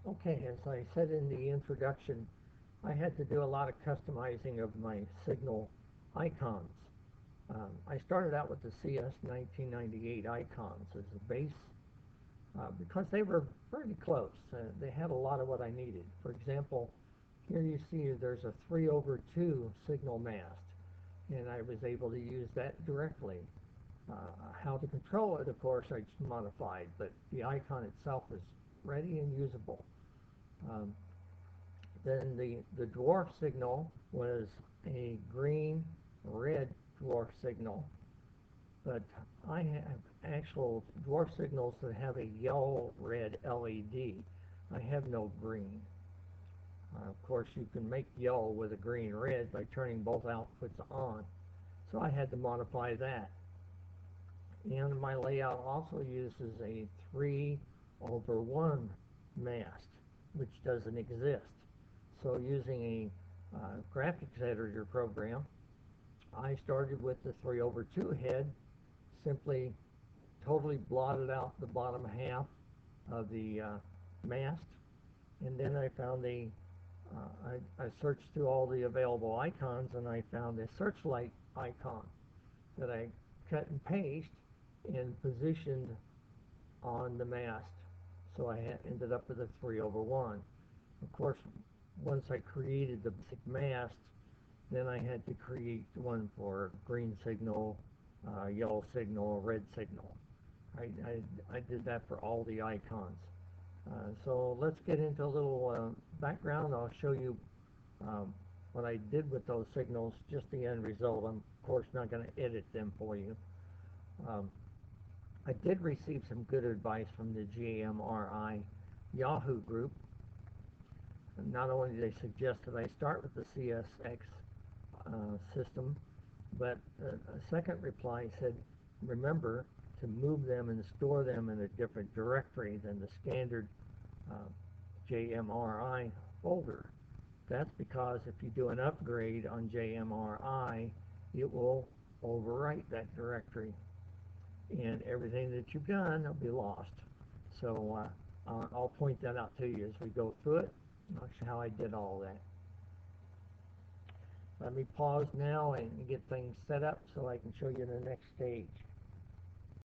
Okay, as I said in the introduction, I had to do a lot of customizing of my signal icons. I started out with the CS 1998 icons as a base because they were pretty close. They had a lot of what I needed. For example, here you see there's a 3 over 2 signal mast, and I was able to use that directly. Uh, how to control it, of course, I just modified, but the icon itself is ready and usable. Um, then the dwarf signal was a green red dwarf signal, but I have actual dwarf signals that have a yellow red LED. I have no green. Of course, you can make yellow with a green red by turning both outputs on. So I had to modify that. And my layout also uses a 3 over 1 mast, which doesn't exist. So using a graphics editor program, I started with the 3 over 2 head, simply totally blotted out the bottom half of the mast, and then I found I searched through all the available icons and I found a searchlight icon that I cut and paste and positioned on the mast. So I ended up with a 3 over 1. Of course, once I created the basic mast, then I had to create one for green signal, yellow signal, red signal. I did that for all the icons. So let's get into a little background. I'll show you um, what I did with those signals, just the end result. I'm, of course, not going to edit them for you. Um, I did receive some good advice from the JMRI Yahoo group. And not only did they suggest that I start with the CSX system, but a second reply said, remember to move them and store them in a different directory than the standard uh, JMRI folder. That's because if you do an upgrade on JMRI, it will overwrite that directory, and everything that you've done will be lost. So I'll point that out to you as we go through it. I'll show how I did all that. Let me pause now and get things set up so I can show you the next stage.